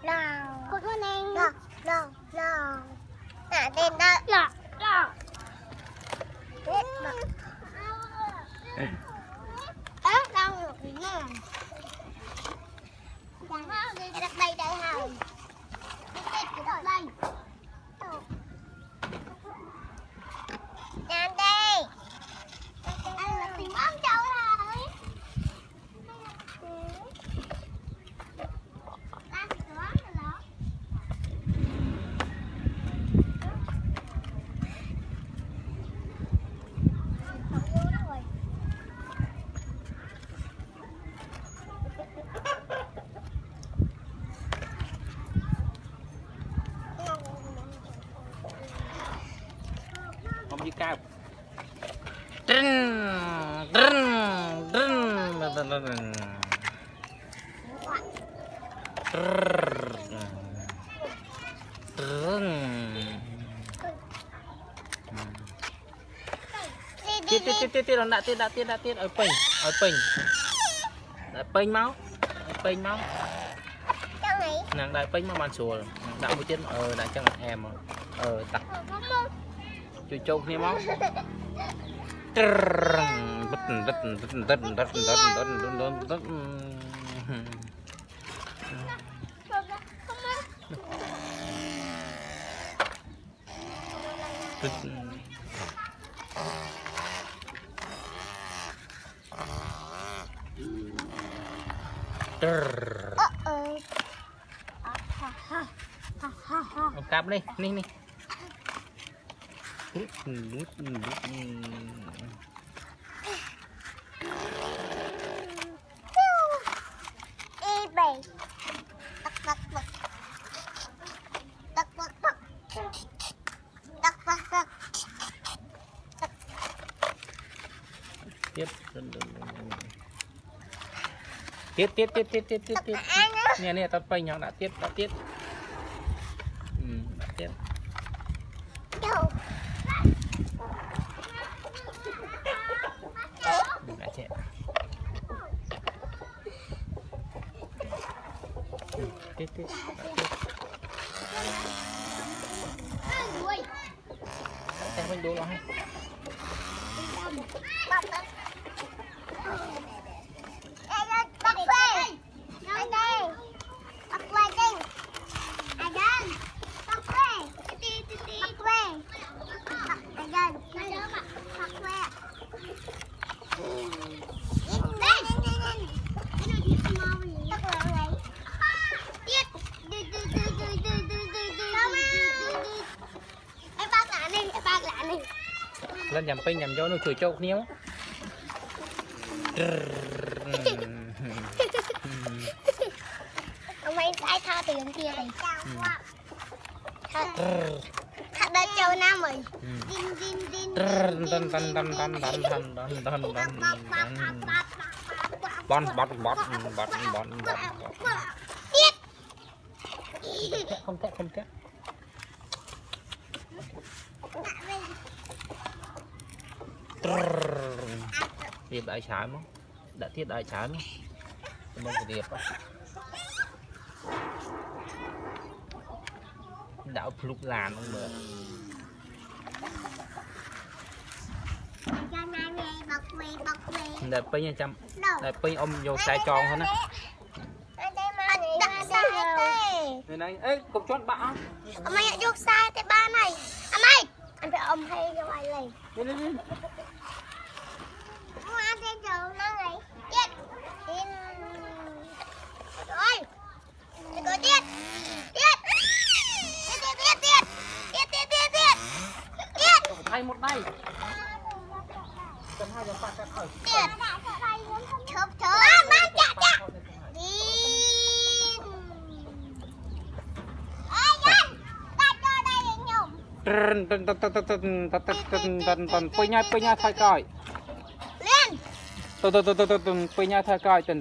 Good morning. No. À, tên đó. Đâu rồi nè. Cái đặt đây đây hả? Cái đặt đây. Nè đây. Anh là tìm ống châu rồi. Không đi cao. Tiết nó đã tiết ở pênh máu nàng đại pênh máu bàn sùa đã một tiết đã chẳng em tặc chui trâu kia máu cạp đi ní tiết nè tao pay nhau đã tiết tiết đừng lại chạy tiết em mình đố nó hay lên nhầm pin nhầm cho nó cười trâu níu ông ấy sai tha tiền kia này thật đã châu nam rồi bon không tét điệp đại trái mà đã tiết đại trái mà không có điệp đạo lục làn không được để pin trăm để pin ôm vô sai tròn hơn á này này ê cục chốt bạ ông ấy vô sai tới ba này anh ơi anh phải ôm hay cho ai này lên ăn trên trường nó này tiết rồi có tiết thay một đây cần hai giờ phạt cắt hỏi tiết chụp ban chặt đi pơi nha thay còi lên pơi nha thay còi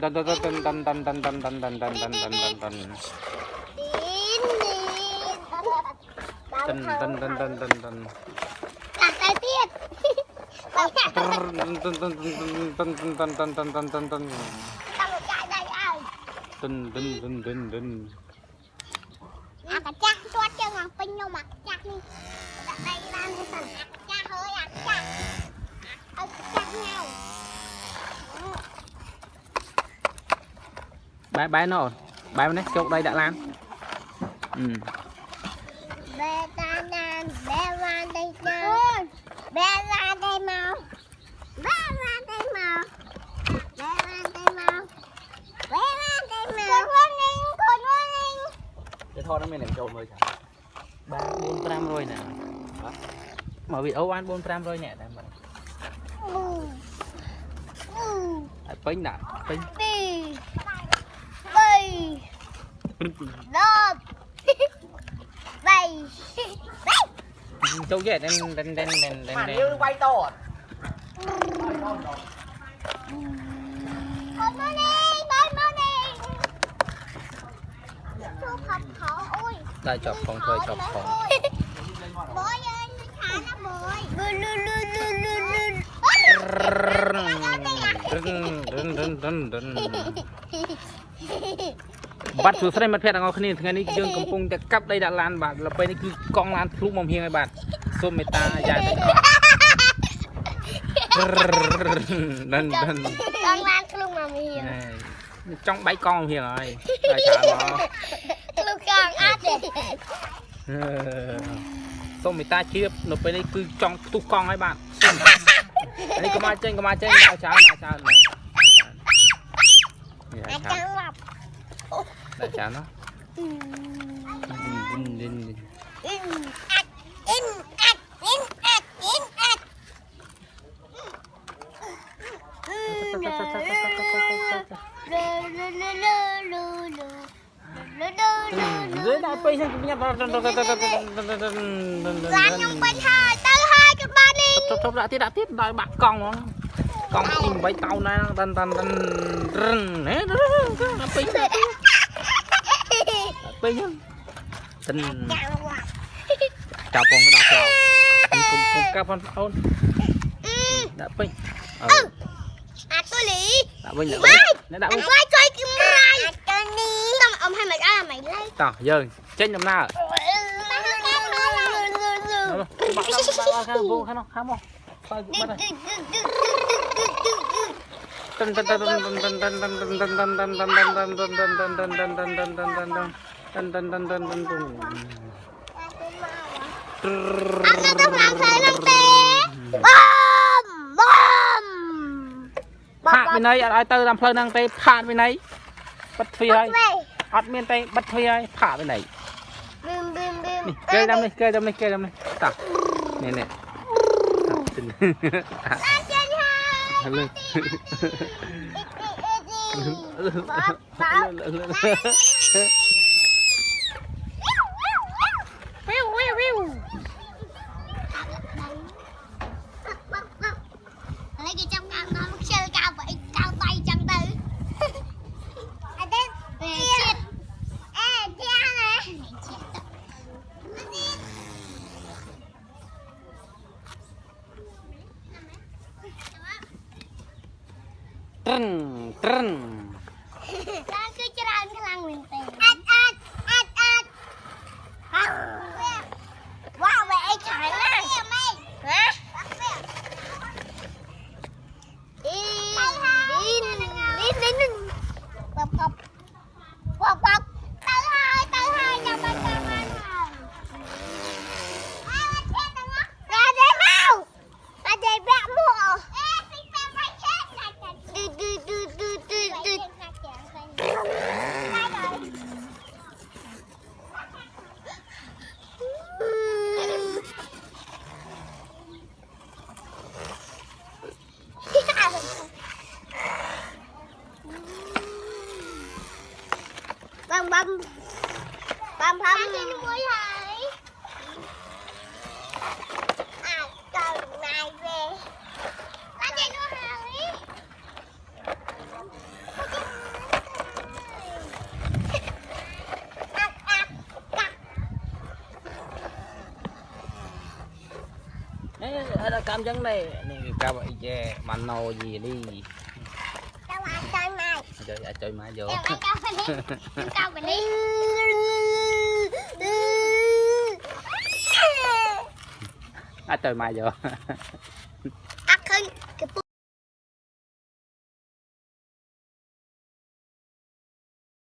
cái tiết đây làm cái sẵn cha hơi cha cha nhau bái nó bái nó chốt đây đã làm bé ta nam bé van đây nào bé van đây mau bé van đây mau bé van đây mau bé van đây mau con warning cái thôi nó mới làm trộn rồi chả 400 rồi nè mà vị ấu ăn 400 rồi nè đây mà pin đã pin đốp bay châu dệt đen như quay to con nó đi con nó đi chụp hộp khổ ui đây chọc phòng thôi chọc phòng bôi ơi thả nó bôi bắt xuống đây mất phép là ngon khné ngày nay dương cầm cungจะกลับđây đã lan bạn là bây cứ con lan lúc mong hiền ai bạn xôm mệt ta dài đần con lan lúc mà hiền trong bãi con hiền rồi đại trả nó lúc con át xôm mệt ta chia nó bây cứ trong tu con ai bạn đây có mai trên đại trả đại trả nó dưới đại pin sang cũng nhập vào nhung bên hai tới hai cái ba đi chụp đã tiếp đòi bạc con chim bấy tàu này đần nè pin pin tình chào con cái đào cùng các con ôn đã pin tôi lý đã pin nó đã quay chơi cái mai tao ông hay mày là mày lấy tao giờ trên làm nào phạt bên này ai tư làm phơi năng tê phạt bên này bắt phi hay ọt miền tây bắt phi hay phạt bên này kê đâm đi tao nè nè lấy cái trong cao nó chơi cao vậy cao tay chẳng từ anh đến chết chết này trân đang cứ chơi ăn cái lăng mình tiền wow vậy anh khải lắm hả đi bọc tới hai chào bạn ra đây mau ra đây bẹ mua băm trên mũi hỡi cần này về băm trên mũi hỡi đã cam trắng này cao vậy che mặn nồi gì đi đâu ăn chơi mai chơi mai vô cao bên đi ai tới mai giờ